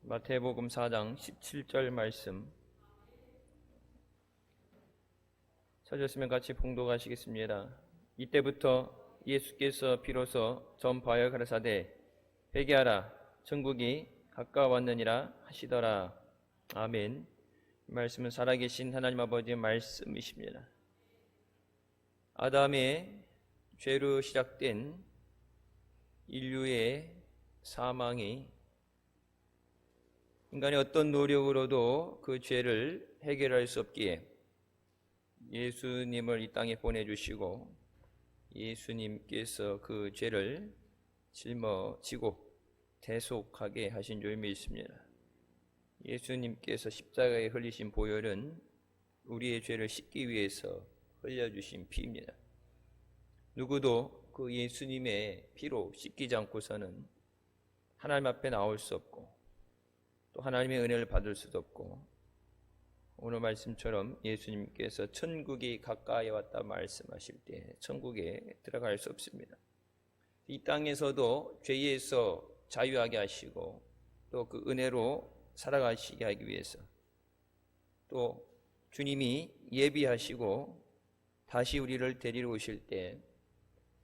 마태복음 4장 17절 말씀 찾으시면 같이 봉독하시겠습니다. 이때부터 예수께서 비로소 전파하여 가라사대 회개하라 천국이 가까웠느니라 하시더라. 아멘. 이 말씀은 살아계신 하나님 아버지의 말씀이십니다. 아담의 죄로 시작된 인류의 사망이 인간의 어떤 노력으로도 그 죄를 해결할 수 없기에 예수님을 이 땅에 보내주시고 예수님께서 그 죄를 짊어지고 대속하게 하신 줄 믿습니다. 예수님께서 십자가에 흘리신 보혈은 우리의 죄를 씻기 위해서 흘려주신 피입니다. 누구도 그 예수님의 피로 씻기지 않고서는 하나님 앞에 나올 수 없고 또 하나님의 은혜를 받을 수도 없고, 오늘 말씀처럼 예수님께서 천국이 가까이 왔다 말씀하실 때 천국에 들어갈 수 없습니다. 이 땅에서도 죄에서 자유하게 하시고 또 그 은혜로 살아가시게 하기 위해서, 또 주님이 예비하시고 다시 우리를 데리러 오실 때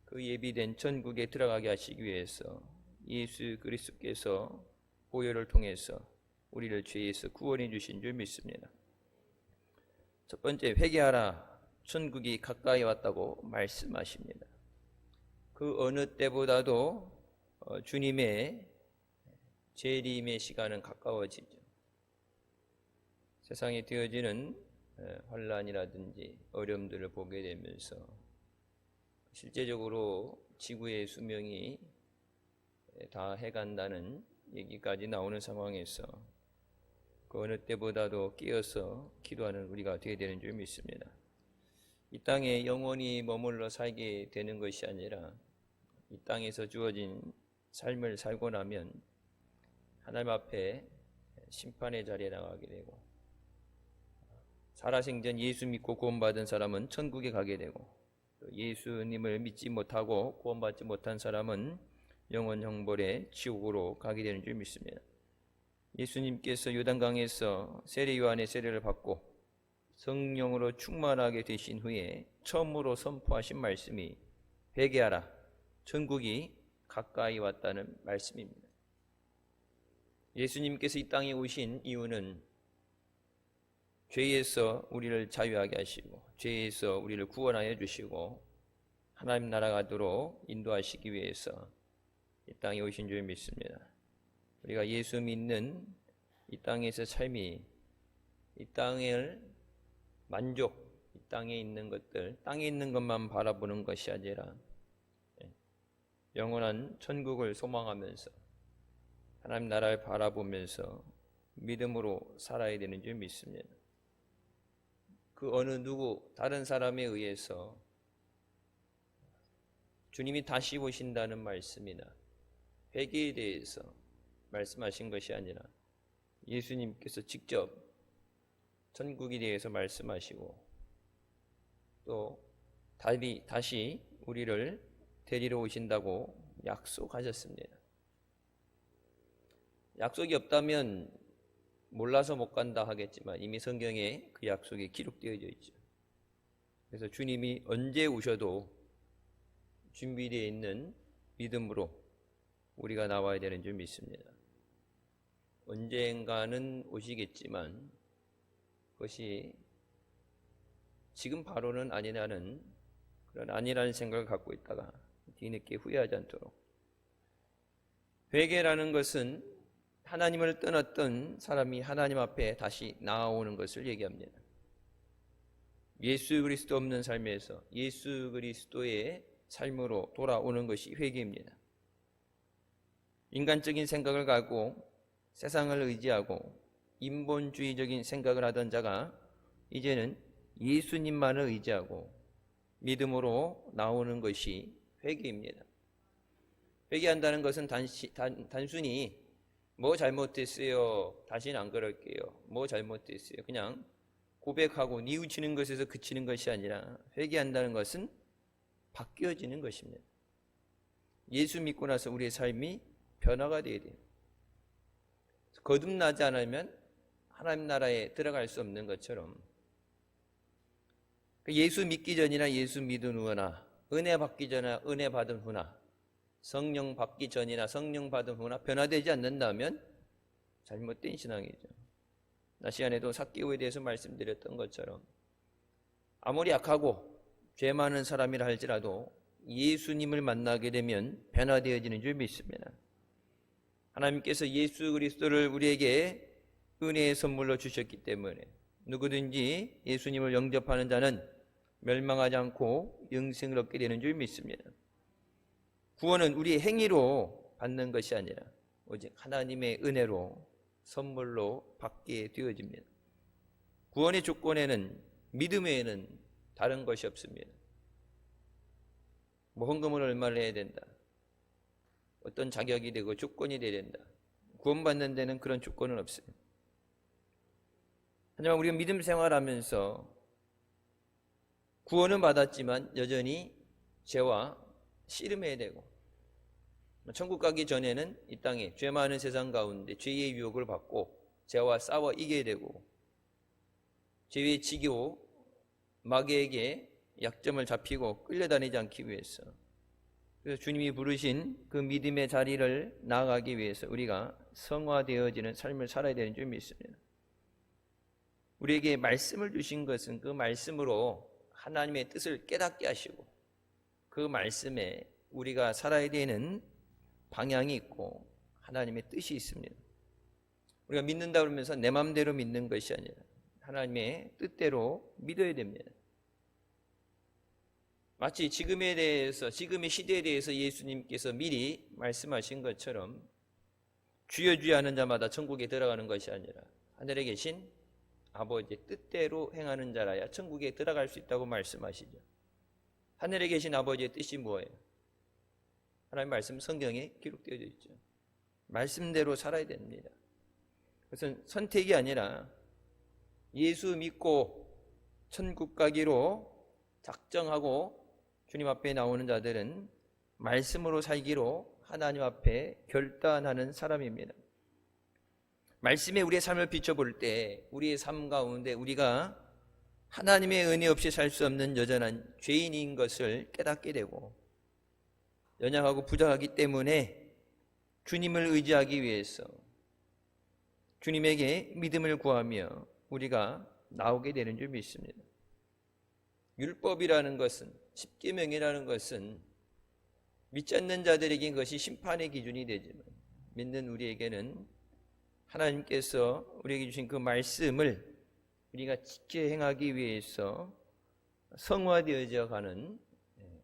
그 예비된 천국에 들어가게 하시기 위해서 예수 그리스도께서 보혈을 통해서 우리를 죄에서 구원해 주신 줄 믿습니다. 첫 번째, 회개하라 천국이 가까이 왔다고 말씀하십니다. 그 어느 때보다도 주님의 재림의 시간은 가까워지죠. 세상에 되어지는 환란이라든지 어려움들을 보게 되면서 실제적으로 지구의 수명이 다 해간다는 얘기까지 나오는 상황에서 그 어느 때보다도 깨어서 기도하는 우리가 되어야 되는 줄 믿습니다. 이 땅에 영원히 머물러 살게 되는 것이 아니라 이 땅에서 주어진 삶을 살고 나면 하나님 앞에 심판의 자리에 나가게 되고, 살아생전 예수 믿고 구원받은 사람은 천국에 가게 되고, 예수님을 믿지 못하고 구원받지 못한 사람은 영원 형벌의 지옥으로 가게 되는 줄 믿습니다. 예수님께서 요단강에서 세례 요한의 세례를 받고 성령으로 충만하게 되신 후에 처음으로 선포하신 말씀이 회개하라 천국이 가까이 왔다는 말씀입니다. 예수님께서 이 땅에 오신 이유는 죄에서 우리를 자유하게 하시고 죄에서 우리를 구원하여 주시고 하나님 나라 가도록 인도하시기 위해서 이 땅에 오신 줄 믿습니다. 우리가 예수 믿는 이 땅에서 삶이 이 땅을 만족, 이 땅에 있는 것들, 땅에 있는 것만 바라보는 것이 아니라 영원한 천국을 소망하면서 하나님 나라를 바라보면서 믿음으로 살아야 되는 줄 믿습니다. 그 어느 누구 다른 사람에 의해서 주님이 다시 오신다는 말씀이나 회개에 대해서 말씀하신 것이 아니라 예수님께서 직접 천국에 대해서 말씀하시고 또 다시 우리를 데리러 오신다고 약속하셨습니다. 약속이 없다면 몰라서 못 간다 하겠지만 이미 성경에 그 약속이 기록되어져 있죠. 그래서 주님이 언제 오셔도 준비되어 있는 믿음으로 우리가 나와야 되는 줄 믿습니다. 언젠가는 오시겠지만 그것이 지금 바로는 아니라는 그런 아니라는 생각을 갖고 있다가 뒤늦게 후회하지 않도록. 회개라는 것은 하나님을 떠났던 사람이 하나님 앞에 다시 나아오는 것을 얘기합니다. 예수 그리스도 없는 삶에서 예수 그리스도의 삶으로 돌아오는 것이 회개입니다. 인간적인 생각을 갖고 세상을 의지하고 인본주의적인 생각을 하던 자가 이제는 예수님만을 의지하고 믿음으로 나오는 것이 회개입니다. 회개한다는 것은 단순히 뭐 잘못했어요, 다시는 안 그럴게요, 뭐 잘못했어요, 그냥 고백하고 뉘우치는 것에서 그치는 것이 아니라 회개한다는 것은 바뀌어지는 것입니다. 예수 믿고 나서 우리의 삶이 변화가 되어야 돼요. 거듭나지 않으면 하나님 나라에 들어갈 수 없는 것처럼 예수 믿기 전이나 예수 믿은 후나 은혜 받기 전이나 은혜 받은 후나 성령 받기 전이나 성령 받은 후나 변화되지 않는다면 잘못된 신앙이죠. 나 시간에도 삭개오에 대해서 말씀드렸던 것처럼 아무리 약하고 죄 많은 사람이라 할지라도 예수님을 만나게 되면 변화되어지는 줄 믿습니다. 하나님께서 예수 그리스도를 우리에게 은혜의 선물로 주셨기 때문에 누구든지 예수님을 영접하는 자는 멸망하지 않고 영생을 얻게 되는 줄 믿습니다. 구원은 우리의 행위로 받는 것이 아니라 오직 하나님의 은혜로 선물로 받게 되어집니다. 구원의 조건에는 믿음 외에는 다른 것이 없습니다. 뭐 헌금을 얼마를 해야 된다, 어떤 자격이 되고 조건이 돼야 된다, 구원받는 데는 그런 조건은 없어요. 하지만 우리가 믿음 생활하면서 구원은 받았지만 여전히 죄와 씨름해야 되고, 천국 가기 전에는 이 땅에 죄 많은 세상 가운데 죄의 유혹을 받고 죄와 싸워 이겨야 되고, 죄의 지교 마귀에게 약점을 잡히고 끌려다니지 않기 위해서, 그래서 주님이 부르신 그 믿음의 자리를 나아가기 위해서 우리가 성화되어지는 삶을 살아야 되는 줄 믿습니다. 우리에게 말씀을 주신 것은 그 말씀으로 하나님의 뜻을 깨닫게 하시고 그 말씀에 우리가 살아야 되는 방향이 있고 하나님의 뜻이 있습니다. 우리가 믿는다 그러면서 내 마음대로 믿는 것이 아니라 하나님의 뜻대로 믿어야 됩니다. 마치 지금에 대해서, 지금의 시대에 대해서 예수님께서 미리 말씀하신 것처럼 주여 주여 하는 자마다 천국에 들어가는 것이 아니라 하늘에 계신 아버지의 뜻대로 행하는 자라야 천국에 들어갈 수 있다고 말씀하시죠. 하늘에 계신 아버지의 뜻이 뭐예요? 하나님 말씀 성경에 기록되어 있죠. 말씀대로 살아야 됩니다. 그것은 선택이 아니라 예수 믿고 천국 가기로 작정하고 주님 앞에 나오는 자들은 말씀으로 살기로 하나님 앞에 결단하는 사람입니다. 말씀에 우리의 삶을 비춰볼 때 우리의 삶 가운데 우리가 하나님의 은혜 없이 살 수 없는 여전한 죄인인 것을 깨닫게 되고, 연약하고 부족하기 때문에 주님을 의지하기 위해서 주님에게 믿음을 구하며 우리가 나오게 되는 줄 믿습니다. 율법이라는 것은, 십계명이라는 것은 믿지 않는 자들에게 그것이 심판의 기준이 되지만 믿는 우리에게는 하나님께서 우리에게 주신 그 말씀을 우리가 지켜 행하기 위해서 성화되어져 가는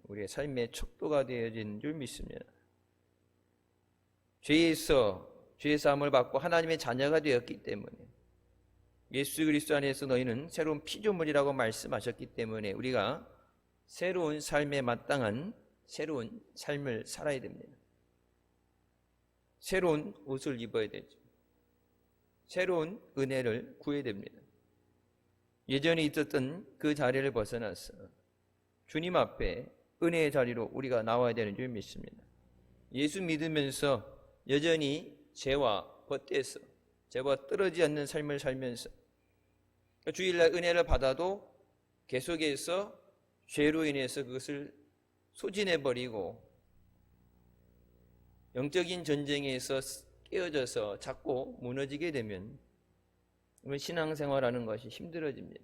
우리의 삶의 척도가 되어진 줄 믿습니다. 죄에서 죄 사함을 받고 하나님의 자녀가 되었기 때문에, 예수 그리스도 안에서 너희는 새로운 피조물이라고 말씀하셨기 때문에 우리가 새로운 삶에 마땅한 새로운 삶을 살아야 됩니다. 새로운 옷을 입어야 되죠. 새로운 은혜를 구해야 됩니다. 예전에 있었던 그 자리를 벗어나서 주님 앞에 은혜의 자리로 우리가 나와야 되는 줄 믿습니다. 예수 믿으면서 여전히 죄와 벗대서 죄와 떨어지지 않는 삶을 살면서 주일날 은혜를 받아도 계속해서 죄로 인해서 그것을 소진해버리고 영적인 전쟁에서 깨어져서 자꾸 무너지게 되면 신앙생활하는 것이 힘들어집니다.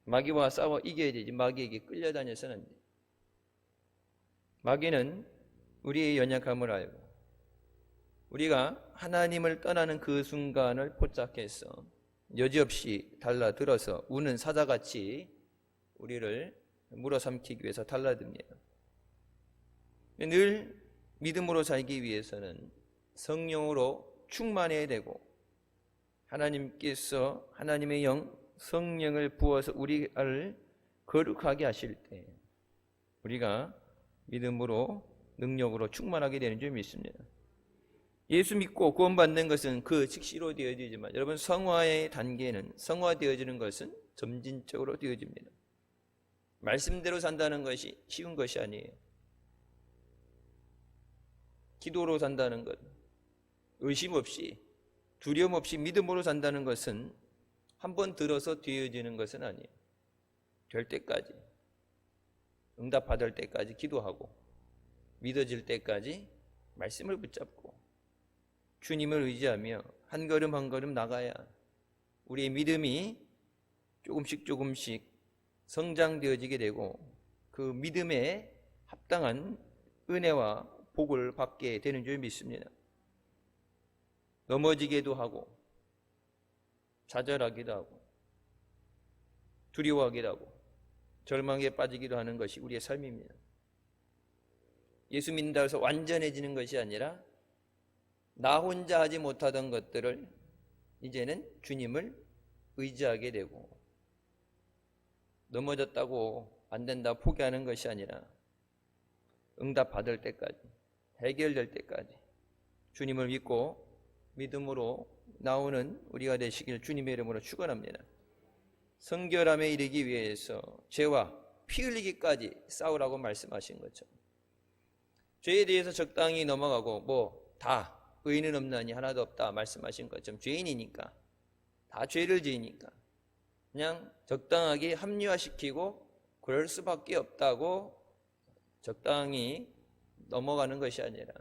마귀와 싸워 이겨야 되지 마귀에게 끌려다녀서는 안 돼요. 마귀는 우리의 연약함을 알고 우리가 하나님을 떠나는 그 순간을 포착해서 여지없이 달라들어서 우는 사자같이 우리를 물어삼키기 위해서 달라듭니다. 늘 믿음으로 살기 위해서는 성령으로 충만해야 되고, 하나님께서 하나님의 영 성령을 부어서 우리를 거룩하게 하실 때 우리가 믿음으로 능력으로 충만하게 되는 줄 믿습니다. 예수 믿고 구원받는 것은 그 즉시로 되어지지만 여러분, 성화의 단계는, 성화되어지는 것은 점진적으로 되어집니다. 말씀대로 산다는 것이 쉬운 것이 아니에요. 기도로 산다는 것, 의심 없이 두려움 없이 믿음으로 산다는 것은 한번 들어서 되어지는 것은 아니에요. 될 때까지, 응답받을 때까지 기도하고 믿어질 때까지 말씀을 붙잡고 주님을 의지하며 한 걸음 한 걸음 나가야 우리의 믿음이 조금씩 성장되어지게 되고 그 믿음에 합당한 은혜와 복을 받게 되는 줄 믿습니다. 넘어지기도 하고 좌절하기도 하고 두려워하기도 하고 절망에 빠지기도 하는 것이 우리의 삶입니다. 예수 믿는다고 해서 완전해지는 것이 아니라 나 혼자 하지 못하던 것들을 이제는 주님을 의지하게 되고 넘어졌다고 안 된다 포기하는 것이 아니라 응답 받을 때까지 해결될 때까지 주님을 믿고 믿음으로 나오는 우리가 되시길 주님의 이름으로 축원합니다. 성결함에 이르기 위해서 죄와 피 흘리기까지 싸우라고 말씀하신 것처럼 죄에 대해서 적당히 넘어가고 뭐 다 의인은 없나니 하나도 없다 말씀하신 것처럼 죄인이니까 다 죄를 지으니까 그냥 적당하게 합리화시키고 그럴 수밖에 없다고 적당히 넘어가는 것이 아니라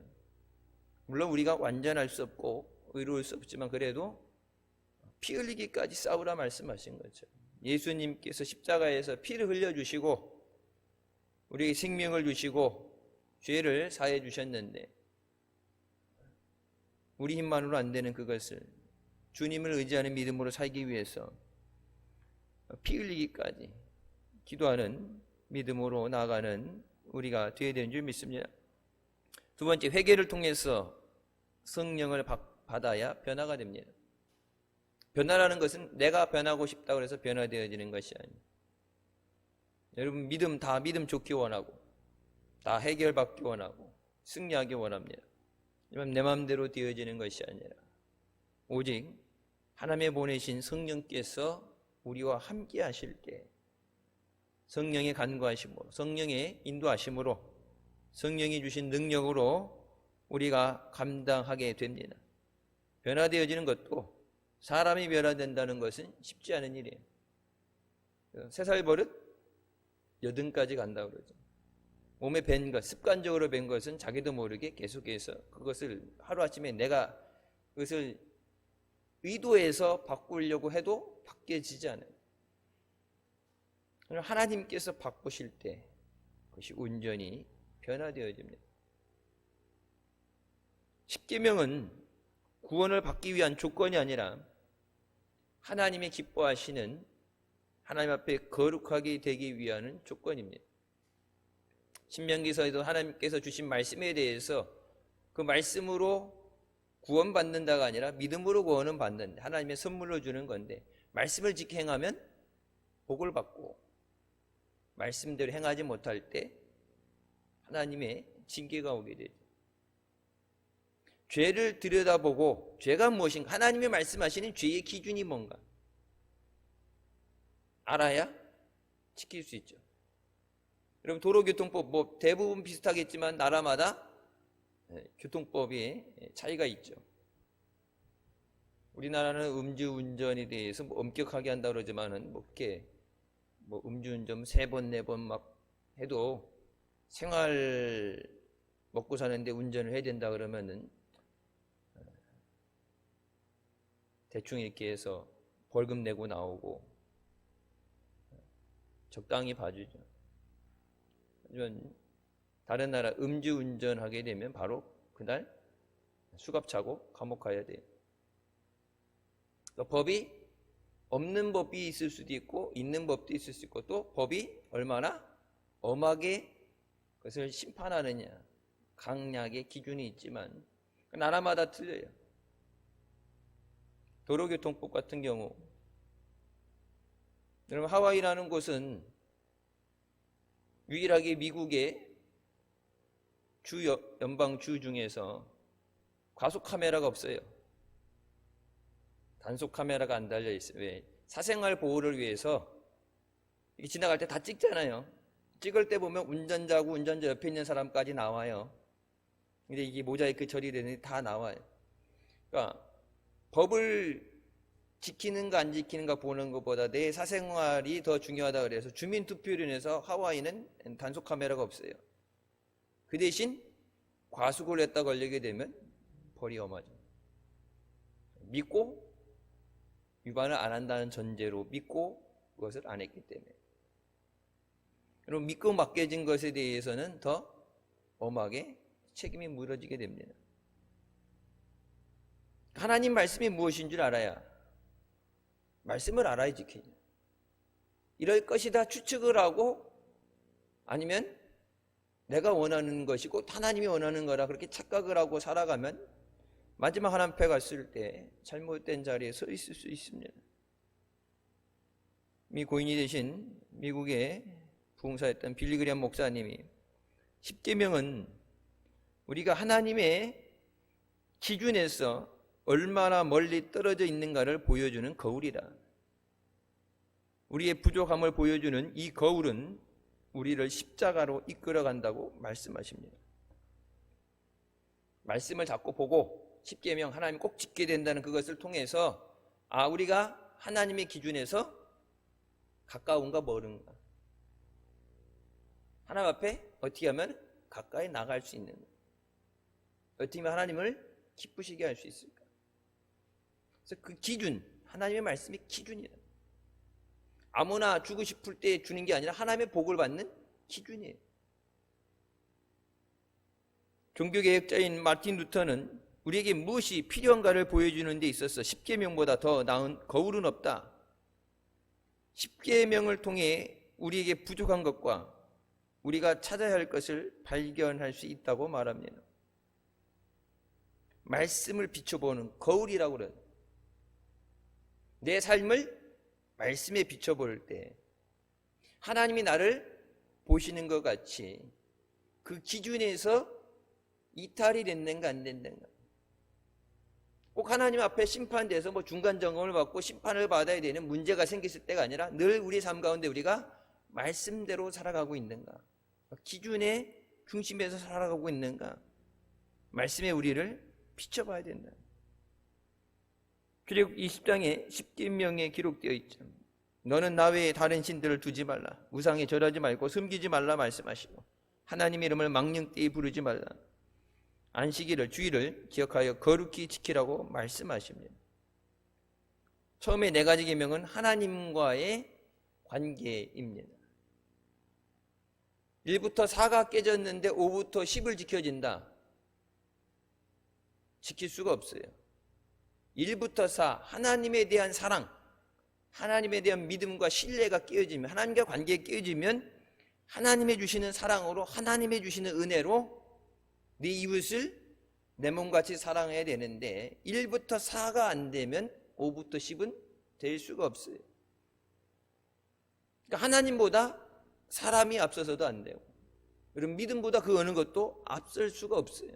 물론 우리가 완전할 수 없고 의로울 수 없지만 그래도 피 흘리기까지 싸우라 말씀하신 거죠. 예수님께서 십자가에서 피를 흘려주시고 우리에게 생명을 주시고 죄를 사해 주셨는데 우리 힘만으로 안 되는 그것을 주님을 의지하는 믿음으로 살기 위해서 피 흘리기까지 기도하는 믿음으로 나아가는 우리가 되어야 되는 줄 믿습니다. 두 번째, 회개를 통해서 성령을 받아야 변화가 됩니다. 변화라는 것은 내가 변하고 싶다고 해서 변화되어지는 것이 아니에요. 여러분 믿음 다 믿음 좋기 원하고 다 해결받기 원하고 승리하기 원합니다. 하지만 내 마음대로 되어지는 것이 아니라 오직 하나님의 보내신 성령께서 우리와 함께 하실 때 성령의 간구하심으로 성령의 인도하심으로 성령이 주신 능력으로 우리가 감당하게 됩니다. 변화되어지는 것도 사람이 변화된다는 것은 쉽지 않은 일이에요. 3살 버릇 80까지 간다고 그러죠. 몸에 밴 것, 습관적으로 밴 것은 자기도 모르게 계속해서 그것을 하루아침에 내가 그것을 의도해서 바꾸려고 해도 바뀌어지지 않아요. 하나님께서 바꾸실 때 그것이 온전히 변화되어집니다. 십계명은 구원을 받기 위한 조건이 아니라 하나님이 기뻐하시는 하나님 앞에 거룩하게 되기 위한 조건입니다. 신명기서에도 하나님께서 주신 말씀에 대해서 그 말씀으로 구원받는다가 아니라 믿음으로 구원은 받는다. 하나님의 선물로 주는 건데 말씀을 지켜 행하면 복을 받고 말씀대로 행하지 못할 때 하나님의 징계가 오게 되죠. 죄를 들여다보고 죄가 무엇인가, 하나님이 말씀하시는 죄의 기준이 뭔가 알아야 지킬 수 있죠. 여러분 도로교통법 뭐 대부분 비슷하겠지만 나라마다 교통법이 차이가 있죠. 우리나라는 음주운전에 대해서 뭐 엄격하게 한다 그러지만은 뭐 그렇게 뭐 음주운전 3번 4번 막 해도 생활 먹고 사는데 운전을 해야 된다 그러면은 대충 이렇게 해서 벌금 내고 나오고 적당히 봐주죠. 하지만 다른 나라 음주운전 하게 되면 바로 그날 수갑 차고 감옥 가야 돼요. 그러니까 법이 없는 법이 있을 수도 있고 있는 법도 있을 수 있고 또 법이 얼마나 엄하게 그것을 심판하느냐 강약의 기준이 있지만 나라마다 틀려요. 도로교통법 같은 경우 여러분 하와이라는 곳은 유일하게 미국의 연방주 중에서 과속 카메라가 없어요. 단속 카메라가 안 달려 있어요. 왜? 사생활 보호를 위해서 지나갈 때 다 찍잖아요. 찍을 때 보면 운전자하고 운전자 옆에 있는 사람까지 나와요. 근데 이게 모자이크 처리되는데 다 나와요. 그러니까 법을 지키는가 안 지키는가 보는 것보다 내 사생활이 더 중요하다 그래서 주민투표로 인해서 하와이는 단속 카메라가 없어요. 그 대신 과속을 했다 걸리게 되면 벌이 엄하죠. 믿고 위반을 안 한다는 전제로 믿고 그것을 안 했기 때문에. 그럼 믿고 맡겨진 것에 대해서는 더 엄하게 책임이 물어지게 됩니다. 하나님 말씀이 무엇인 줄 알아야, 말씀을 알아야 지키죠. 이럴 것이다 추측을 하고 아니면 내가 원하는 것이고 하나님이 원하는 거라 그렇게 착각을 하고 살아가면 마지막 하나님 앞에 갔을 때 잘못된 자리에 서 있을 수 있습니다. 미 고인이 되신 미국의 부흥사였던 빌리 그레이엄 목사님이 십계명은 우리가 하나님의 기준에서 얼마나 멀리 떨어져 있는가를 보여주는 거울이다. 우리의 부족함을 보여주는 이 거울은 우리를 십자가로 이끌어간다고 말씀하십니다. 말씀을 자꾸 보고 십계명 하나님 꼭 지켜야 된다는 그것을 통해서 우리가 하나님의 기준에서 가까운가 멀은가, 하나님 앞에 어떻게 하면 가까이 나갈 수 있는가, 어떻게 하면 하나님을 기쁘시게 할 수 있을까. 그래서 그 기준, 하나님의 말씀이 기준이다. 아무나 주고 싶을 때 주는 게 아니라 하나님의 복을 받는 기준이에요. 종교개혁자인 마틴 루터는 우리에게 무엇이 필요한가를 보여주는 데 있어서 십계명보다 더 나은 거울은 없다. 십계명을 통해 우리에게 부족한 것과 우리가 찾아야 할 것을 발견할 수 있다고 말합니다. 말씀을 비춰보는 거울이라고 그래요. 내 삶을 말씀에 비춰볼 때 하나님이 나를 보시는 것 같이 그 기준에서 이탈이 됐는가 안 됐는가, 꼭 하나님 앞에 심판돼서 중간 점검을 받고 심판을 받아야 되는 문제가 생겼을 때가 아니라 늘 우리 삶 가운데 우리가 말씀대로 살아가고 있는가, 기준의 중심에서 살아가고 있는가, 말씀에 우리를 비춰봐야 된다. 출애굽 20장에 십계명에 기록되어 있죠. 너는 나 외에 다른 신들을 두지 말라, 우상에 절하지 말고 섬기지 말라 말씀하시고 하나님의 이름을 망령되이 부르지 말라, 안식일을 주일을 기억하여 거룩히 지키라고 말씀하십니다. 처음에 4가지 계명은 하나님과의 관계입니다. 1부터 4가 깨졌는데 5부터 10을 지켜진다, 지킬 수가 없어요. 1부터 4 하나님에 대한 사랑, 하나님에 대한 믿음과 신뢰가 깨어지면, 하나님과 관계가 깨어지면 하나님의 주시는 사랑으로, 하나님의 주시는 은혜로 네 이웃을 내 몸같이 사랑해야 되는데 1부터 4가 안 되면 5부터 10은 될 수가 없어요. 그러니까 하나님보다 사람이 앞서서도 안 되고, 그리고 믿음보다 그 어느 것도 앞설 수가 없어요.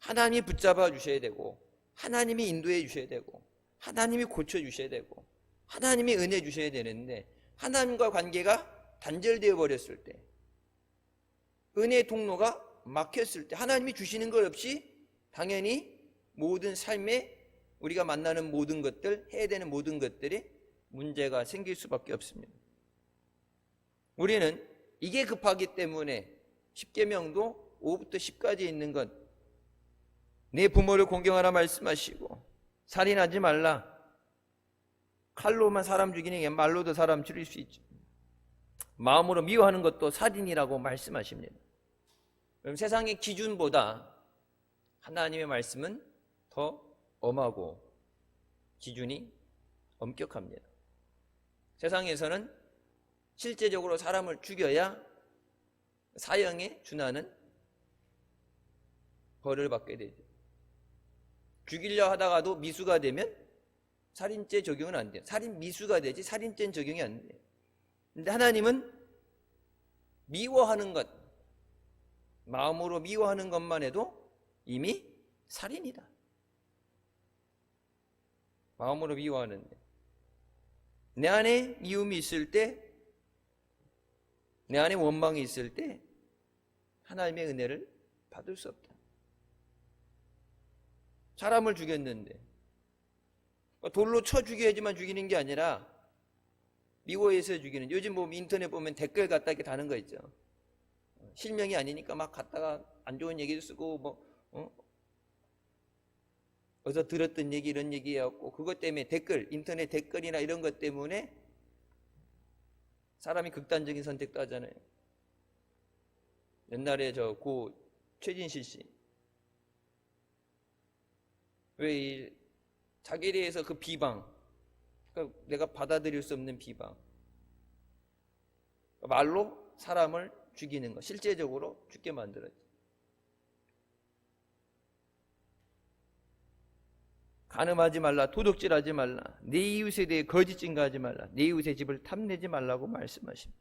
하나님이 붙잡아 주셔야 되고, 하나님이 인도해 주셔야 되고, 하나님이 고쳐 주셔야 되고, 하나님이 은혜 주셔야 되는데 하나님과 관계가 단절되어 버렸을 때, 은혜의 통로가 막혔을 때, 하나님이 주시는 것 없이 당연히 모든 삶에 우리가 만나는 모든 것들, 해야 되는 모든 것들이 문제가 생길 수밖에 없습니다. 우리는 이게 급하기 때문에 십계명도 5부터 10까지 있는 것, 내 부모를 공경하라 말씀하시고 살인하지 말라, 칼로만 사람 죽이는 게 말로도 사람 죽일 수 있죠. 마음으로 미워하는 것도 살인이라고 말씀하십니다. 그럼 세상의 기준보다 하나님의 말씀은 더 엄하고 기준이 엄격합니다. 세상에서는 실제적으로 사람을 죽여야 사형에 준하는 벌을 받게 되죠. 죽이려 하다가도 미수가 되면 살인죄 적용은 안 돼요. 살인 미수가 되지 살인죄는 적용이 안 돼요. 근데 하나님은 미워하는 것, 마음으로 미워하는 것만 해도 이미 살인이다. 마음으로 미워하는데, 내 안에 미움이 있을 때, 내 안에 원망이 있을 때 하나님의 은혜를 받을 수 없다. 사람을 죽였는데. 돌로 쳐 죽여야지만 죽이는 게 아니라 미워해서 죽이는. 요즘 뭐 인터넷 보면 댓글 갖다 이렇게 다는 거 있죠. 실명이 아니니까 막 갖다가 안 좋은 얘기도 쓰고 어디서 들었던 얘기 이런 얘기해갖고 그것 때문에 인터넷 댓글이나 이런 것 때문에 사람이 극단적인 선택도 하잖아요. 옛날에 고 최진실 씨. 왜 자기에 대해서 그 비방, 그러니까 내가 받아들일 수 없는 비방, 말로 사람을 죽이는 거, 실제적으로 죽게 만들었지. 간음하지 말라, 도둑질하지 말라, 내 이웃에 대해 거짓 증거하지 말라, 내 이웃의 집을 탐내지 말라고 말씀하십니다.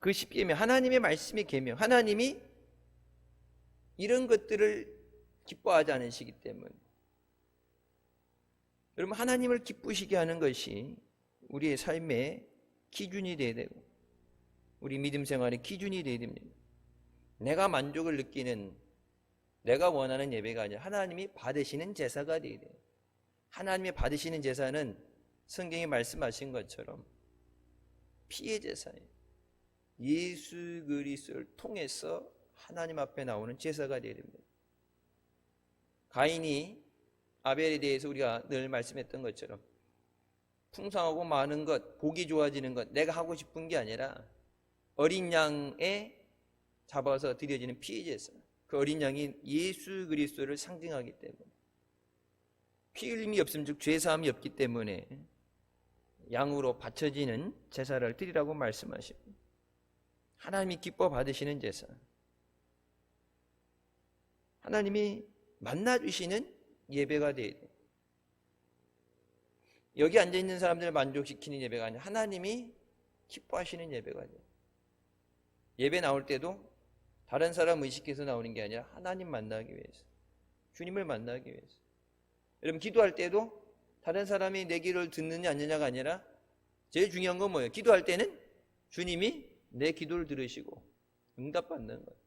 그 10계명, 하나님의 말씀의 계명, 하나님이 이런 것들을 기뻐하지 않으시기 때문에, 여러분, 하나님을 기쁘시게 하는 것이 우리의 삶의 기준이 되어야 되고 우리 믿음 생활의 기준이 되어야 됩니다. 내가 만족을 느끼는, 내가 원하는 예배가 아니라 하나님이 받으시는 제사가 되어야 돼요. 하나님이 받으시는 제사는 성경이 말씀하신 것처럼 피의 제사예요. 예수 그리스도를 통해서 하나님 앞에 나오는 제사가 되어야 됩니다. 가인이 아벨에 대해서 우리가 늘 말씀했던 것처럼 풍성하고 많은 것, 복이 좋아지는 것, 내가 하고 싶은 게 아니라 어린 양에 잡아서 드려지는 피의 제사, 그 어린 양이 예수 그리스도를 상징하기 때문에, 피 흘림이 없으면 즉 죄사함이 없기 때문에 양으로 바쳐지는 제사를 드리라고 말씀하십니다. 하나님이 기뻐 받으시는 제사, 하나님이 만나주시는 예배가 되어야 돼요. 여기 앉아있는 사람들을 만족시키는 예배가 아니라 하나님이 기뻐하시는 예배가 돼요. 예배 나올 때도 다른 사람 의식해서 나오는 게 아니라 하나님 만나기 위해서, 주님을 만나기 위해서. 여러분, 기도할 때도 다른 사람이 내 기도를 듣느냐 안 듣느냐가 아니라 제일 중요한 건 뭐예요? 기도할 때는 주님이 내 기도를 들으시고 응답받는 거예요.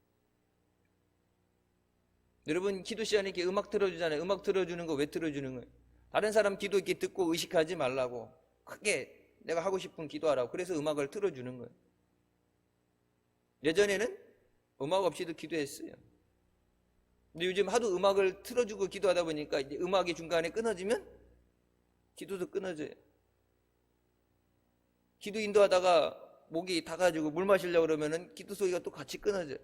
여러분, 기도 시간에 이렇게 음악 틀어주잖아요. 음악 틀어주는 거 왜 틀어주는 거예요? 다른 사람 기도 이렇게 듣고 의식하지 말라고, 크게 내가 하고 싶은 기도하라고. 그래서 음악을 틀어주는 거예요. 예전에는 음악 없이도 기도했어요. 근데 요즘 하도 음악을 틀어주고 기도하다 보니까 이제 음악이 중간에 끊어지면 기도도 끊어져요. 기도 인도하다가 목이 타가지고 물 마시려고 그러면은 기도 소리가 또 같이 끊어져요.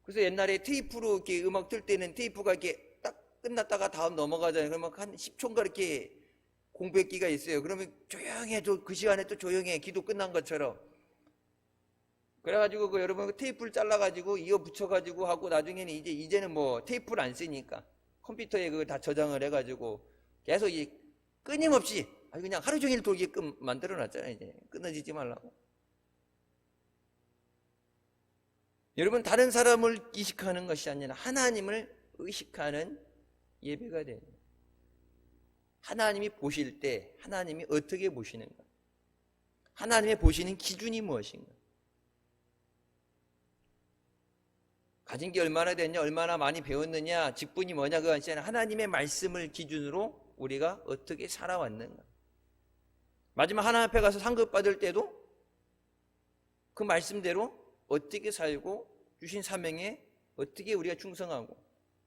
그래서 옛날에 테이프로 이렇게 음악 틀 때는 테이프가 이렇게 딱 끝났다가 다음 넘어가잖아요. 그러면 한 10초인가 이렇게 공백기가 있어요. 그러면 조용해, 그 시간에 또 조용해, 기도 끝난 것처럼. 그래가지고 여러분 테이프를 잘라가지고 이어 붙여가지고 하고, 나중에는 이제는 뭐 테이프를 안 쓰니까 컴퓨터에 그걸 다 저장을 해가지고 계속 끊임없이 그냥 하루 종일 돌게끔 만들어놨잖아요. 이제 끊어지지 말라고. 여러분, 다른 사람을 의식하는 것이 아니라 하나님을 의식하는 예배가 돼요. 하나님이 보실 때 하나님이 어떻게 보시는가, 하나님의 보시는 기준이 무엇인가, 가진 게 얼마나 됐냐, 얼마나 많이 배웠느냐, 직분이 뭐냐, 그거 아니라 하나님의 말씀을 기준으로 우리가 어떻게 살아왔는가. 마지막 하나님 앞에 가서 상급 받을 때도 그 말씀대로 어떻게 살고 주신 사명에 어떻게 우리가 충성하고.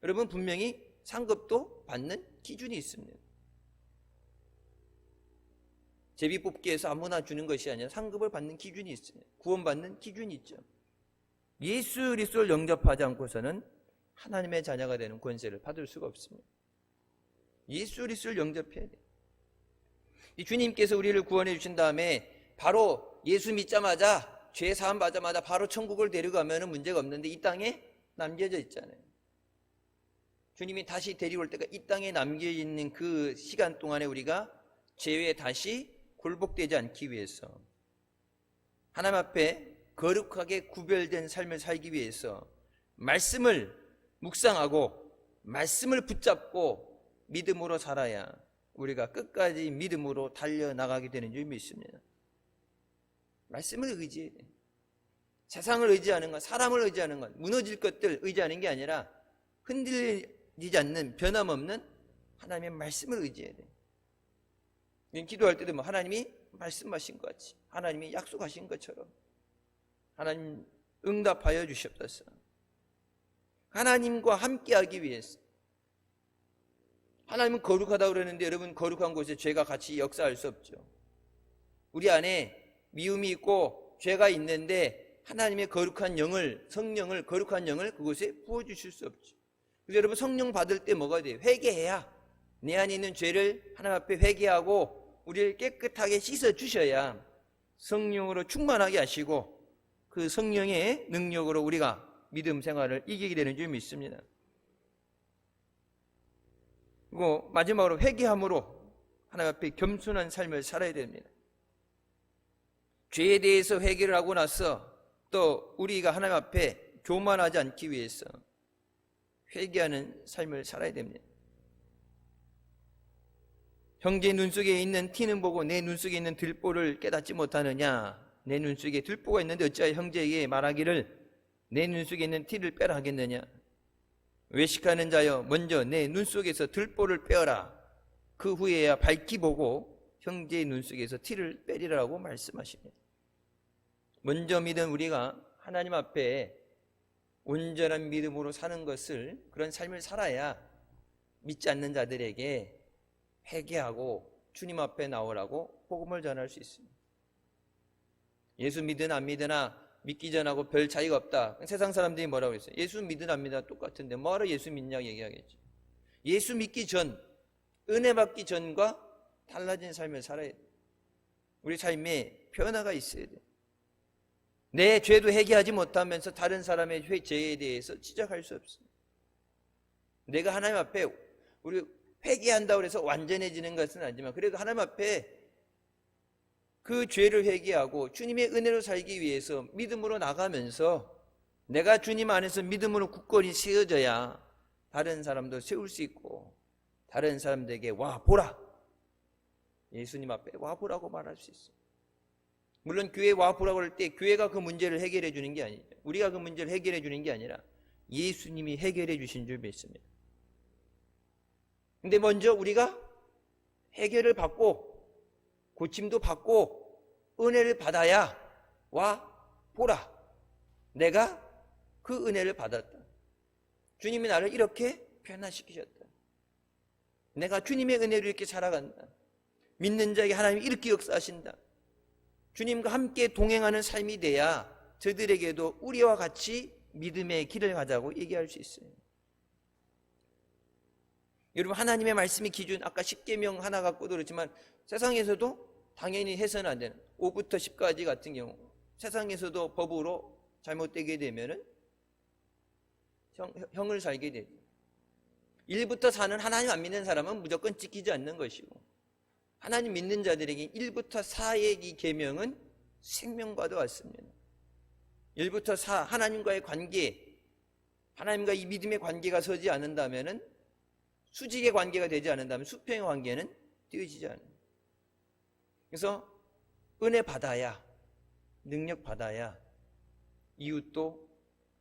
여러분, 분명히 상급도 받는 기준이 있습니다. 제비 뽑기에서 아무나 주는 것이 아니라 상급을 받는 기준이 있어요. 구원받는 기준이 있죠. 예수 그리스도를 영접하지 않고서는 하나님의 자녀가 되는 권세를 받을 수가 없습니다. 예수 그리스도를 영접해야 돼요. 이 주님께서 우리를 구원해 주신 다음에 바로 예수 믿자마자, 죄 사함 받자마자 바로 천국을 데려가면 문제가 없는데 이 땅에 남겨져 있잖아요. 주님이 다시 데려올 때가 이 땅에 남겨져 있는 그 시간 동안에 우리가 죄에 다시 굴복되지 않기 위해서, 하나님 앞에 거룩하게 구별된 삶을 살기 위해서 말씀을 묵상하고 말씀을 붙잡고 믿음으로 살아야 우리가 끝까지 믿음으로 달려나가게 되는 줄 믿습니다. 말씀을 의지해야 돼요. 세상을 의지하는 것, 사람을 의지하는 것, 무너질 것들 의지하는 게 아니라 흔들리지 않는 변함없는 하나님의 말씀을 의지해야 돼. 기도할 때도 뭐 하나님이 말씀하신 것 같이, 하나님이 약속하신 것처럼 하나님 응답하여 주시옵소서. 하나님과 함께하기 위해서. 하나님은 거룩하다고 그러는데 여러분, 거룩한 곳에 죄가 같이 역사할 수 없죠. 우리 안에 미움이 있고 죄가 있는데 하나님의 거룩한 영을, 성령을, 거룩한 영을 그곳에 부어주실 수 없죠. 그래서 여러분, 성령 받을 때 뭐가 돼요? 회개해야, 내 안에 있는 죄를 하나님 앞에 회개하고 우리를 깨끗하게 씻어주셔야 성령으로 충만하게 하시고 그 성령의 능력으로 우리가 믿음 생활을 이기게 되는 줄 믿습니다. 그리고 마지막으로 회개함으로 하나님 앞에 겸손한 삶을 살아야 됩니다. 죄에 대해서 회개를 하고 나서 또 우리가 하나님 앞에 교만하지 않기 위해서 회개하는 삶을 살아야 됩니다. 형제 눈 속에 있는 티는 보고 내 눈 속에 있는 들보를 깨닫지 못하느냐. 내 눈 속에 들보가 있는데 어찌하여 형제에게 말하기를 내 눈 속에 있는 티를 빼라 하겠느냐. 외식하는 자여, 먼저 내 눈 속에서 들보를 빼어라. 그 후에야 밝히 보고 형제의 눈 속에서 티를 빼리라고 말씀하십니다. 먼저 믿은 우리가 하나님 앞에 온전한 믿음으로 사는 것을, 그런 삶을 살아야 믿지 않는 자들에게 회개하고 주님 앞에 나오라고 복음을 전할 수 있습니다. 예수 믿으나 안 믿으나 믿기 전하고 별 차이가 없다. 세상 사람들이 뭐라고 했어요? 예수 믿으나 안 믿으나 똑같은데 뭐하러 예수 믿냐고 얘기하겠죠. 예수 믿기 전, 은혜 받기 전과 달라진 삶을 살아야 돼요. 우리 삶에 변화가 있어야 돼요. 내 죄도 회개하지 못하면서 다른 사람의 죄에 대해서 지적할 수 없습니다. 내가 하나님 앞에 우리 회개한다고 해서 완전해지는 것은 아니지만 그래도 하나님 앞에 그 죄를 회개하고 주님의 은혜로 살기 위해서 믿음으로 나가면서 내가 주님 안에서 믿음으로 굳건히 세워져야 다른 사람도 세울 수 있고 다른 사람들에게 와 보라, 예수님 앞에 와 보라고 말할 수 있어요. 물론 교회에 와 보라고 할 때 교회가 그 문제를 해결해 주는 게 아니죠. 우리가 그 문제를 해결해 주는 게 아니라 예수님이 해결해 주신 줄 믿습니다. 근데 먼저 우리가 해결을 받고 고침도 받고 은혜를 받아야 와 보라, 내가 그 은혜를 받았다. 주님이 나를 이렇게 변화시키셨다. 내가 주님의 은혜로 이렇게 살아간다. 믿는 자에게 하나님이 이렇게 역사하신다. 주님과 함께 동행하는 삶이 돼야 저들에게도 우리와 같이 믿음의 길을 가자고 얘기할 수 있어요. 여러분, 하나님의 말씀이 기준, 아까 십계명 하나 갖고도 그렇지만 세상에서도 당연히 해서는 안 되는 5부터 10까지 같은 경우 세상에서도 법으로 잘못되게 되면은 형을 살게 되죠. 1부터 4는 하나님 안 믿는 사람은 무조건 지키지 않는 것이고 하나님 믿는 자들에게 1부터 4의 이 계명은 생명과도 같습니다. 1부터 4 하나님과의 관계, 하나님과 이 믿음의 관계가 서지 않는다면은, 수직의 관계가 되지 않는다면 수평의 관계는 띄어지지 않아요. 그래서 은혜 받아야, 능력 받아야 이웃도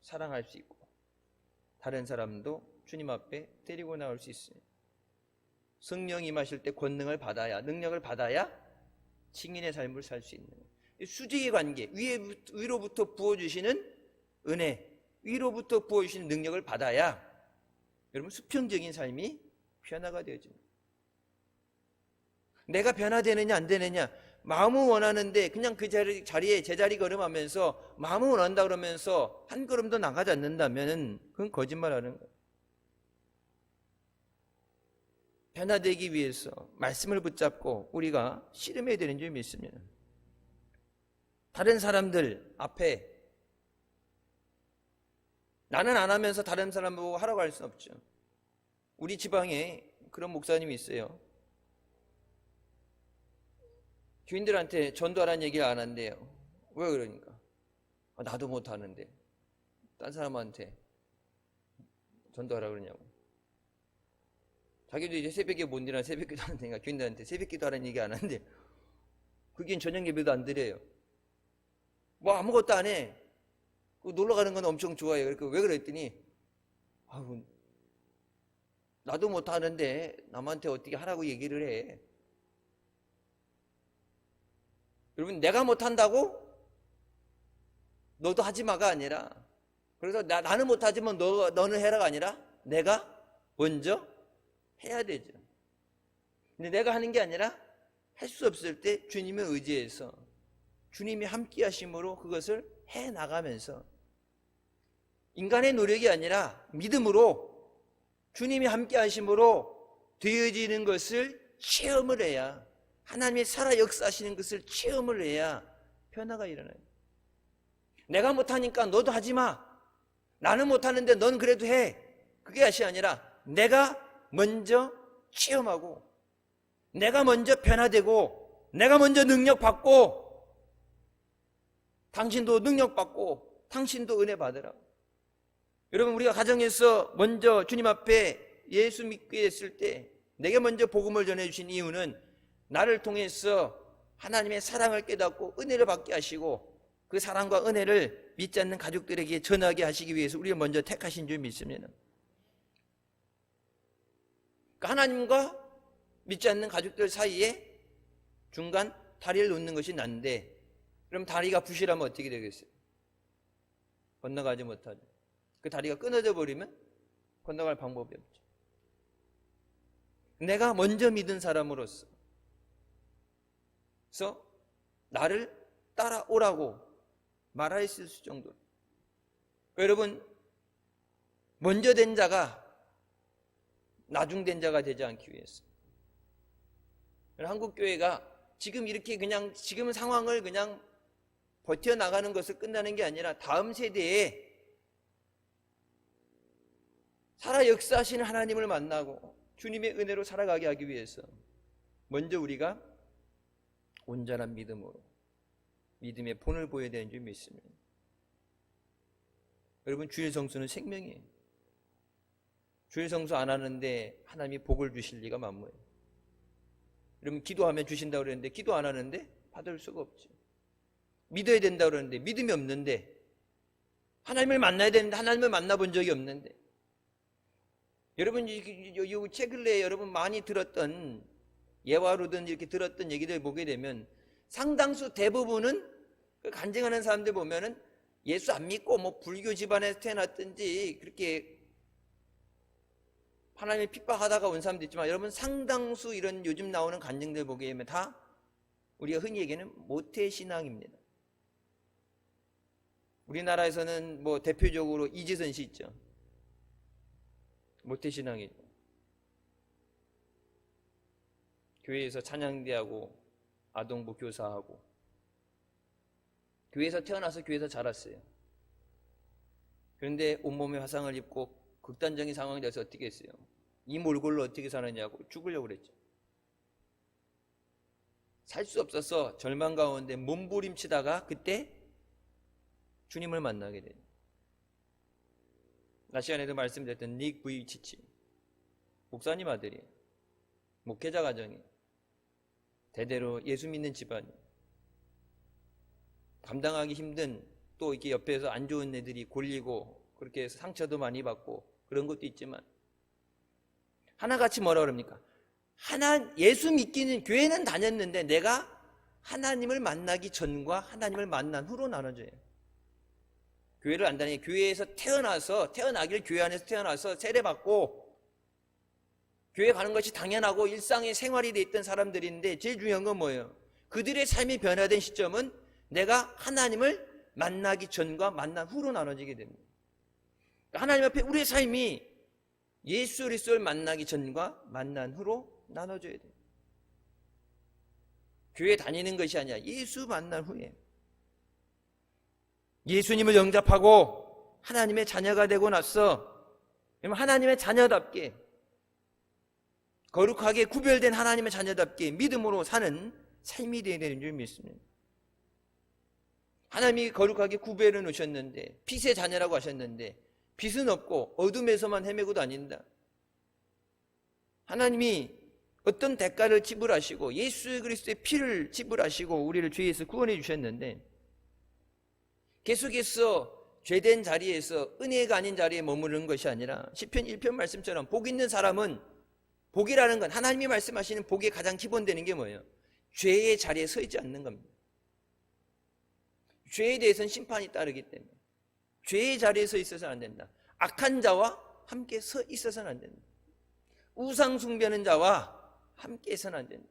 사랑할 수 있고 다른 사람도 주님 앞에 데리고 나올 수 있어요. 성령이 임하실 때 권능을 받아야, 능력을 받아야 증인의 삶을 살 수 있는 수직의 관계, 위로부터 부어주시는 은혜, 위로부터 부어주시는 능력을 받아야 여러분 수평적인 삶이 변화가 되어집니다. 내가 변화되느냐 안 되느냐, 마음은 원하는데 그냥 그 자리에 제자리 걸음하면서 마음은 원한다 그러면서 한 걸음도 나가지 않는다면 그건 거짓말하는 거예요. 변화되기 위해서 말씀을 붙잡고 우리가 씨름해야 되는 줄 믿습니다. 다른 사람들 앞에 나는 안 하면서 다른 사람 보고 하라고 할 수는 없죠. 우리 지방에 그런 목사님이 있어요. 교인들한테 전도하라는 얘기를 안 한대요. 왜 그러니까? 나도 못하는데 딴 사람한테 전도하라 그러냐고. 자기도 이제 새벽에 못 일어나 새벽기도 하는데 교인들한테 새벽기도 하라는 얘기 안 하는데 그게 저녁 예배도 안 드려요. 뭐 아무것도 안 해. 놀러 가는 건 엄청 좋아해요. 그러니까 왜 그랬더니 나도 못하는데 남한테 어떻게 하라고 얘기를 해. 여러분, 내가 못한다고 너도 하지 마가 아니라, 그래서 나는 못하지만 너는 해라가 아니라 내가 먼저 해야 되죠. 근데 내가 하는 게 아니라 할 수 없을 때 주님의 의지에서 주님이 함께 하심으로 그것을 해 나가면서 인간의 노력이 아니라 믿음으로 주님이 함께 하심으로 되어지는 것을 체험을 해야, 하나님의 살아 역사하시는 것을 체험을 해야 변화가 일어나요. 내가 못하니까 너도 하지 마. 나는 못하는데 넌 그래도 해. 그게 것이 아니라 내가 먼저 체험하고, 내가 먼저 변화되고, 내가 먼저 능력받고, 당신도 능력받고 당신도 은혜 받으라. 여러분, 우리가 가정에서 먼저 주님 앞에 예수 믿게 됐을 때 내게 먼저 복음을 전해주신 이유는 나를 통해서 하나님의 사랑을 깨닫고 은혜를 받게 하시고 그 사랑과 은혜를 믿지 않는 가족들에게 전하게 하시기 위해서 우리가 먼저 택하신 줄 믿습니다. 그러니까 하나님과 믿지 않는 가족들 사이에 중간 다리를 놓는 것이 난데, 그럼 다리가 부실하면 어떻게 되겠어요? 건너가지 못하죠. 그 다리가 끊어져 버리면 건너갈 방법이 없죠. 내가 먼저 믿은 사람으로서 그래서 나를 따라오라고 말할 수 있을 정도로, 여러분, 먼저 된 자가 나중된 자가 되지 않기 위해서 한국교회가 지금 이렇게 그냥 지금 상황을 그냥 버텨나가는 것을 끝나는 게 아니라 다음 세대에 살아 역사하시는 하나님을 만나고 주님의 은혜로 살아가게 하기 위해서 먼저 우리가 온전한 믿음으로 믿음의 본을 보여야 되는 줄 믿습니다. 여러분, 주일 성수는 생명이에요. 주일 성수 안 하는데 하나님이 복을 주실 리가 만무해요. 여러분, 기도하면 주신다고 그랬는데 기도 안 하는데 받을 수가 없죠. 믿어야 된다고 그러는데 믿음이 없는데, 하나님을 만나야 되는데 하나님을 만나본 적이 없는데, 여러분, 이 최근에 여러분 많이 들었던 예화로든 이렇게 들었던 얘기들 보게 되면 상당수 대부분은 그 간증하는 사람들 보면은 예수 안 믿고 뭐 불교 집안에서 태어났든지 그렇게 하나님을 핍박하다가 온 사람도 있지만, 여러분, 상당수 이런 요즘 나오는 간증들 보게 되면 다 우리가 흔히 얘기하는 모태신앙입니다. 우리나라에서는 뭐 대표적으로 이지선 씨 있죠. 모태신앙이죠. 교회에서 찬양대하고 아동부 교사하고 교회에서 태어나서 교회에서 자랐어요. 그런데 온몸에 화상을 입고 극단적인 상황이 돼서 어떻게 했어요? 이 몰골로 어떻게 사느냐고 죽으려고 그랬죠. 살 수 없어서 절망 가운데 몸부림치다가 그때 주님을 만나게 돼요. 나 시간에도 말씀드렸던 닉 부이치치 목사님 아들이에요. 목회자 가정이에요. 대대로 예수 믿는 집안이에요. 감당하기 힘든, 또 이렇게 옆에서 안 좋은 애들이 골리고 그렇게 해서 상처도 많이 받고 그런 것도 있지만, 하나같이 뭐라 그럽니까? 예수 믿기는, 교회는 다녔는데 내가 하나님을 만나기 전과 하나님을 만난 후로 나눠져요. 교회를 안 다니고 교회에서 태어나길 교회 안에서 태어나서 세례받고 교회 가는 것이 당연하고 일상의 생활이 돼 있던 사람들인데, 제일 중요한 건 뭐예요? 그들의 삶이 변화된 시점은 내가 하나님을 만나기 전과 만난 후로 나눠지게 됩니다. 하나님 앞에 우리의 삶이 예수 그리스도를 만나기 전과 만난 후로 나눠져야 돼요. 교회 다니는 것이 아니라 예수 만난 후에 예수님을 영접하고 하나님의 자녀가 되고 나서 하나님의 자녀답게, 거룩하게 구별된 하나님의 자녀답게 믿음으로 사는 삶이 되어야 되는 줄 믿습니다. 하나님이 거룩하게 구별해 놓으셨는데, 빛의 자녀라고 하셨는데 빛은 없고 어둠에서만 헤매고 다닌다. 하나님이 어떤 대가를 지불하시고 예수 그리스도의 피를 지불하시고 우리를 죄에서 구원해 주셨는데, 계속해서 죄된 자리에서 은혜가 아닌 자리에 머무르는 것이 아니라 시편 1편 말씀처럼 복 있는 사람은, 복이라는 건 하나님이 말씀하시는 복의 가장 기본되는 게 뭐예요? 죄의 자리에 서 있지 않는 겁니다. 죄에 대해서는 심판이 따르기 때문에 죄의 자리에 서 있어서는 안 된다. 악한 자와 함께 서 있어서는 안 된다. 우상 숭배하는 자와 함께 해서는 안 된다.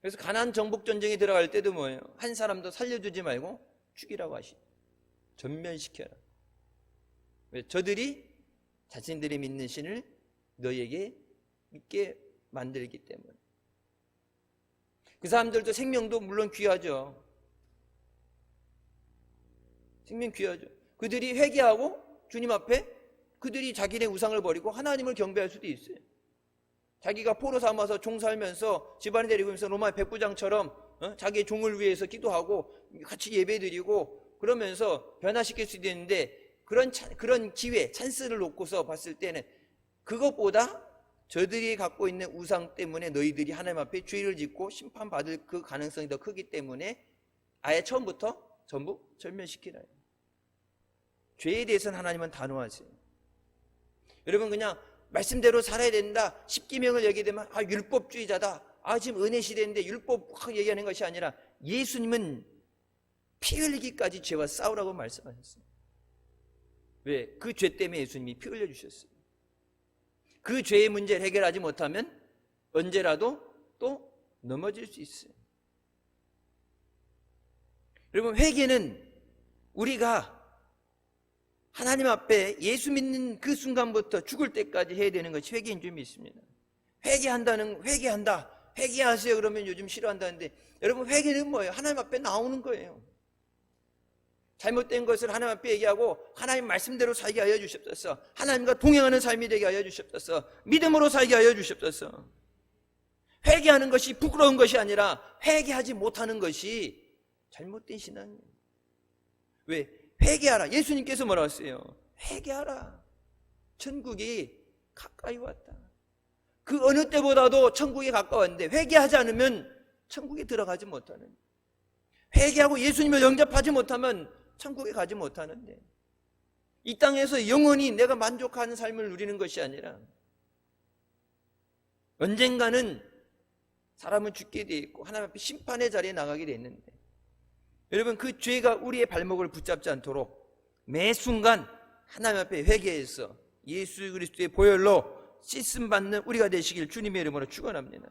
그래서 가나안 정복 전쟁에 들어갈 때도 뭐예요? 한 사람도 살려주지 말고 죽이라고 하시죠. 전면시켜라. 왜? 저들이 자신들이 믿는 신을 너희에게 믿게 만들기 때문에. 그 사람들도 생명도 물론 귀하죠. 생명 귀하죠. 그들이 회개하고 주님 앞에 그들이 자기네 우상을 버리고 하나님을 경배할 수도 있어요. 자기가 포로 삼아서 종 살면서 집안에 데리고면서 로마 백부장처럼 자기의 종을 위해서 기도하고 같이 예배드리고 그러면서 변화시킬 수도 있는데, 그런 기회, 찬스를 놓고서 봤을 때는 그것보다 저들이 갖고 있는 우상 때문에 너희들이 하나님 앞에 죄를 짓고 심판받을 그 가능성이 더 크기 때문에 아예 처음부터 전부 절멸시키라. 죄에 대해서는 하나님은 단호하세요. 여러분, 그냥 말씀대로 살아야 된다, 십계명을 얘기하게 되면 율법주의자다, 지금 은혜 시대인데 율법 확 얘기하는 것이 아니라 예수님은 피 흘리기까지 죄와 싸우라고 말씀하셨어요. 왜? 그 죄 때문에 예수님이 피 흘려주셨어요. 그 죄의 문제를 해결하지 못하면 언제라도 또 넘어질 수 있어요. 여러분, 회개는 우리가 하나님 앞에 예수 믿는 그 순간부터 죽을 때까지 해야 되는 것이 회개인 줄 믿습니다. 회개한다, 회개하세요 그러면 요즘 싫어한다는데, 여러분, 회개는 뭐예요? 하나님 앞에 나오는 거예요. 잘못된 것을 하나님 앞에 얘기하고 하나님 말씀대로 살게 하여 주시옵소서. 하나님과 동행하는 삶이 되게 하여 주시옵소서. 믿음으로 살게 하여 주시옵소서. 회개하는 것이 부끄러운 것이 아니라 회개하지 못하는 것이 잘못된 신앙이에요. 왜? 회개하라. 예수님께서 뭐라고 했어요? 회개하라. 천국이 가까이 왔다. 그 어느 때보다도 천국이 가까웠는데 회개하지 않으면 천국에 들어가지 못하는, 회개하고 예수님을 영접하지 못하면 천국에 가지 못하는데, 이 땅에서 영원히 내가 만족하는 삶을 누리는 것이 아니라 언젠가는 사람은 죽게 돼 있고 하나님 앞에 심판의 자리에 나가게 돼 있는데, 여러분, 그 죄가 우리의 발목을 붙잡지 않도록 매 순간 하나님 앞에 회개해서 예수 그리스도의 보혈로 씻음받는 우리가 되시길 주님의 이름으로 축원합니다.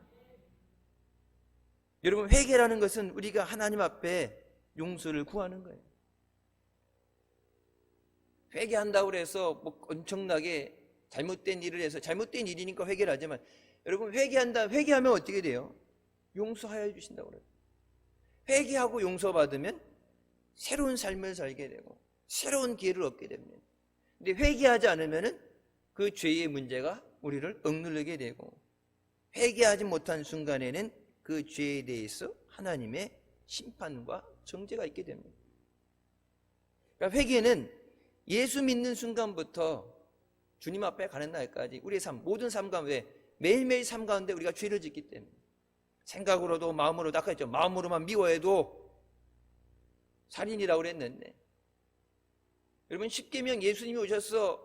여러분, 회개라는 것은 우리가 하나님 앞에 용서를 구하는 거예요. 회개한다고 해서 엄청나게 잘못된 일을 해서, 잘못된 일이니까 회개를 하지만, 여러분, 회개하면 어떻게 돼요? 용서하여 주신다고 그래요. 회개하고 용서받으면 새로운 삶을 살게 되고 새로운 기회를 얻게 됩니다. 근데 회개하지 않으면 그 죄의 문제가 우리를 억누르게 되고, 회개하지 못한 순간에는 그 죄에 대해서 하나님의 심판과 정죄가 있게 됩니다. 그러니까 회개는 예수 믿는 순간부터 주님 앞에 가는 날까지 우리의 삶, 모든 삶 가운데, 매일매일 삶 가운데 우리가 죄를 짓기 때문에, 생각으로도 마음으로도, 아까 했죠, 마음으로만 미워해도 살인이라고 그랬는데, 여러분, 10계명 예수님이 오셔서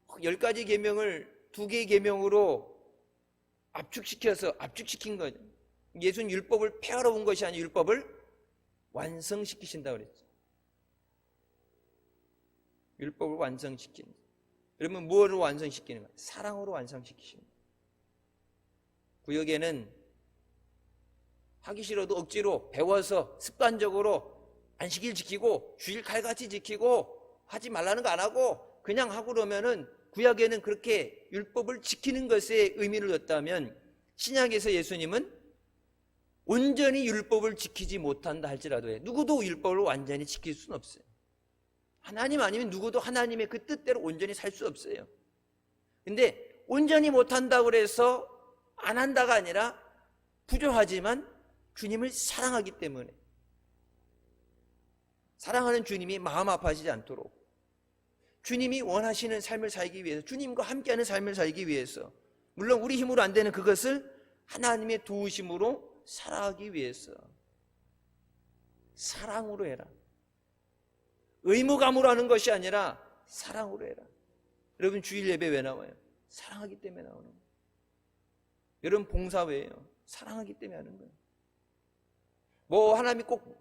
10가지 계명을 2개의 계명으로 압축시킨 거죠. 예수는 율법을 폐하러 온 것이 아니라 율법을 완성시키신다고 그랬죠. 율법을 완성시키는. 여러분, 무엇으로 완성시키는 거예요? 사랑으로 완성시키시는 거예요. 구역에는 하기 싫어도 억지로 배워서 습관적으로 안식일 지키고 주일 칼같이 지키고 하지 말라는 거 안 하고 그냥 하고 그러면은, 구약에는 그렇게 율법을 지키는 것에 의미를 뒀다면, 신약에서 예수님은 온전히 율법을 지키지 못한다 할지라도 누구도 율법을 완전히 지킬 수는 없어요. 하나님 아니면 누구도 하나님의 그 뜻대로 온전히 살 수 없어요. 근데 온전히 못한다고 해서 안 한다가 아니라 부족하지만 주님을 사랑하기 때문에, 사랑하는 주님이 마음 아파하지 않도록, 주님이 원하시는 삶을 살기 위해서, 주님과 함께하는 삶을 살기 위해서, 물론 우리 힘으로 안 되는 그것을 하나님의 도우심으로 살아가기 위해서 사랑으로 해라. 의무감으로 하는 것이 아니라 사랑으로 해라. 여러분 주일 예배 왜 나와요? 사랑하기 때문에 나오는 거예요. 여러분 봉사 왜요? 사랑하기 때문에 하는 거예요. 뭐 하나님이 꼭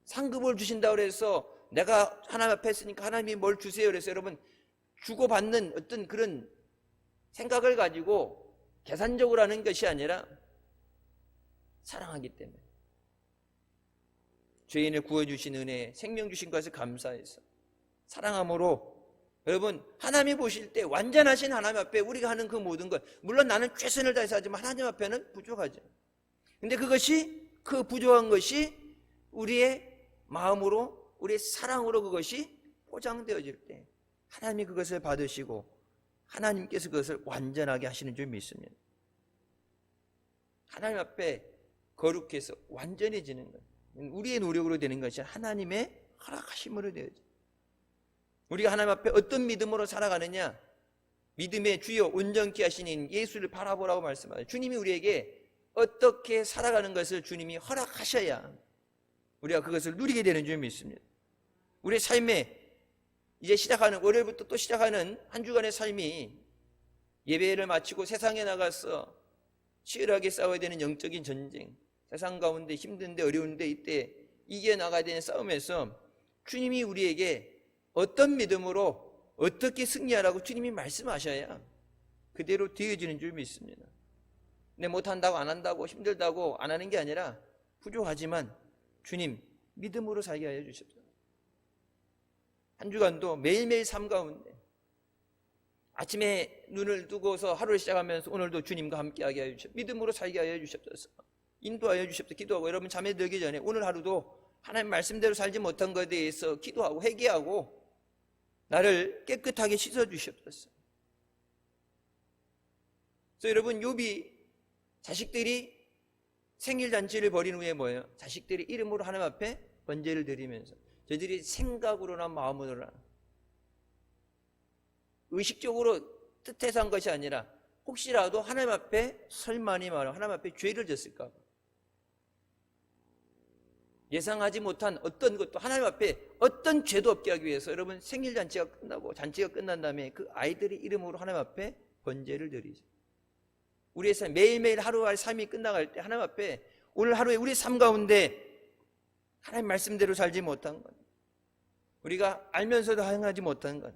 상급을 주신다고 해서 내가 하나님 앞에 했으니까 하나님이 뭘 주세요 그래서 여러분 주고받는 어떤 그런 생각을 가지고 계산적으로 하는 것이 아니라 사랑하기 때문에, 죄인을 구워주신 은혜, 생명 주신 것을 감사해서 사랑함으로, 여러분 하나님이 보실 때 완전하신 하나님 앞에 우리가 하는 그 모든 것, 물론 나는 최선을 다해서 하지만 하나님 앞에는 부족하죠. 근데 그것이, 그 부족한 것이 우리의 마음으로, 우리의 사랑으로 그것이 포장되어질 때 하나님이 그것을 받으시고 하나님께서 그것을 완전하게 하시는 줄 믿습니다. 하나님 앞에 거룩해서 완전해지는 것, 우리의 노력으로 되는 것이 하나님의 허락하심으로 되어져. 우리가 하나님 앞에 어떤 믿음으로 살아가느냐, 믿음의 주요 온전케 하시는 예수를 바라보라고 말씀하세요. 주님이 우리에게 어떻게 살아가는 것을 주님이 허락하셔야 우리가 그것을 누리게 되는 줄 믿습니다. 우리의 삶에 이제 시작하는, 월요일부터 또 시작하는 한 주간의 삶이 예배를 마치고 세상에 나가서 치열하게 싸워야 되는 영적인 전쟁, 세상 가운데 힘든데 어려운데 이때 이겨나가야 되는 싸움에서 주님이 우리에게 어떤 믿음으로 어떻게 승리하라고 주님이 말씀하셔야 그대로 되어지는 줄 믿습니다. 근데 못한다고 안 한다고 힘들다고 안 하는 게 아니라 부족하지만 주님 믿음으로 살게 하여 주십시오. 한 주간도 매일매일 삶 가운데 아침에 눈을 뜨고서 하루를 시작하면서 오늘도 주님과 함께하게 하여 주십시오. 믿음으로 살게 하여 주십소서. 인도하여 주십시오. 기도하고, 여러분 잠에 들기 전에 오늘 하루도 하나님 말씀대로 살지 못한 것에 대해서 기도하고 회개하고 나를 깨끗하게 씻어 주십소서. 그래서 여러분 욥이 자식들이 생일잔치를 벌인 후에 뭐예요? 자식들이 이름으로 하나님 앞에 번제를 드리면서 저들이 생각으로나 마음으로나 의식적으로 뜻해서 한 것이 아니라 혹시라도 하나님 앞에 설만이 말하고 하나님 앞에 죄를 졌을까 봐 예상하지 못한 어떤 것도 하나님 앞에 어떤 죄도 없게 하기 위해서 여러분 생일잔치가 끝나고 잔치가 끝난 다음에 그 아이들의 이름으로 하나님 앞에 번제를 드리죠. 우리의 삶, 매일매일 하루의 삶이 끝나갈 때 하나님 앞에 오늘 하루에 우리 삶 가운데 하나님 말씀대로 살지 못한 것, 우리가 알면서도 행하지 못한 것,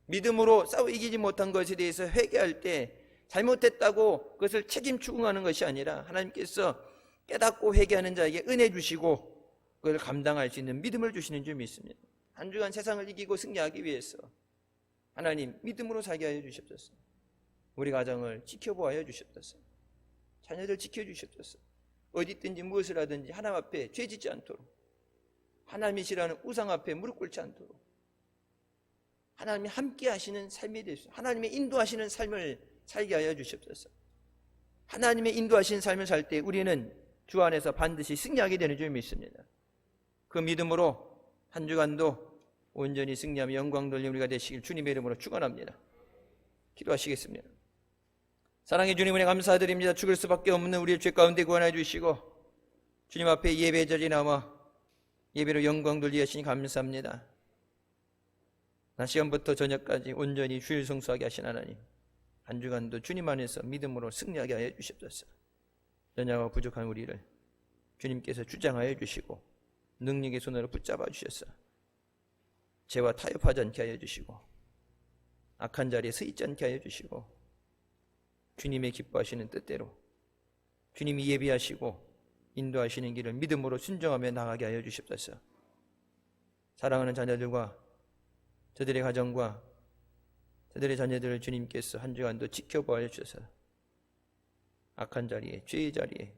믿음으로 싸워 이기지 못한 것에 대해서 회개할 때 잘못했다고 그것을 책임 추궁하는 것이 아니라 하나님께서 깨닫고 회개하는 자에게 은혜 주시고 그걸 감당할 수 있는 믿음을 주시는 줄 믿습니다. 한 주간 세상을 이기고 승리하기 위해서 하나님 믿음으로 살게 하여 주시옵소서. 우리 가정을 지켜보아여 주시옵소서. 자녀들 지켜주시옵소서. 어디 있든지 무엇을 하든지 하나님 앞에 죄짓지 않도록, 하나님이 싫어하는 우상 앞에 무릎 꿇지 않도록 하나님이 함께 하시는 삶이 되시옵소서. 하나님의 인도하시는 삶을 살게 하여 주시옵소서. 하나님의 인도하시는 삶을 살 때 우리는 주 안에서 반드시 승리하게 되는 줄 믿습니다. 그 믿음으로 한 주간도 온전히 승리하며 영광 돌리는 우리가 되시길 주님의 이름으로 축원합니다. 기도하시겠습니다. 사랑의 주님, 은혜 감사드립니다. 죽을 수밖에 없는 우리의 죄 가운데 구원해 주시고 주님 앞에 예배 자리에 나와 예배로 영광 돌리게 하시니 감사합니다. 낮 시간부터 저녁까지 온전히 주일 성수하게 하신 하나님, 한 주간도 주님 안에서 믿음으로 승리하게 하여 주시옵소서. 연약하고 부족한 우리를 주님께서 주장하여 주시고 능력의 손으로 붙잡아 주셔서 죄와 타협하지 않게 하여 주시고 악한 자리에 서 있지 않게 하여 주시고 주님의 기뻐하시는 뜻대로 주님이 예비하시고 인도하시는 길을 믿음으로 순종하며 나가게 하여 주시옵소서. 사랑하는 자녀들과 저들의 가정과 저들의 자녀들을 주님께서 한 주간도 지켜보아 주셔서 악한 자리에, 죄의 자리에,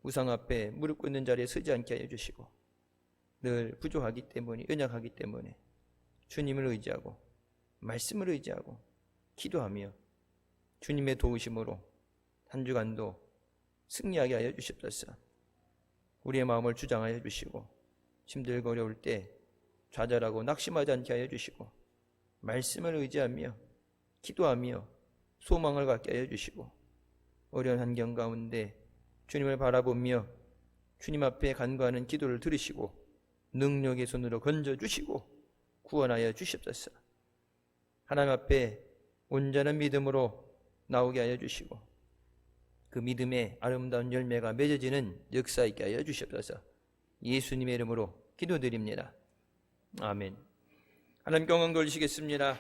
우상 앞에 무릎 꿇는 자리에 서지 않게 하여 주시고 늘 부족하기 때문에, 연약하기 때문에 주님을 의지하고 말씀을 의지하고 기도하며 주님의 도우심으로 한 주간도 승리하게 하여 주시옵소서. 우리의 마음을 주장하여 주시고 힘들고 어려울 때 좌절하고 낙심하지 않게 하여 주시고 말씀을 의지하며 기도하며 소망을 갖게 하여 주시고 어려운 환경 가운데 주님을 바라보며 주님 앞에 간구하는 기도를 들으시고 능력의 손으로 건져주시고 구원하여 주시옵소서. 하나님 앞에 온전한 믿음으로 나오게 하여 주시고 그 믿음의 아름다운 열매가 맺어지는 역사 있게 하여 주시옵소서. 예수님의 이름으로 기도드립니다. 아멘. 하나님께 영광 돌리시겠습니다.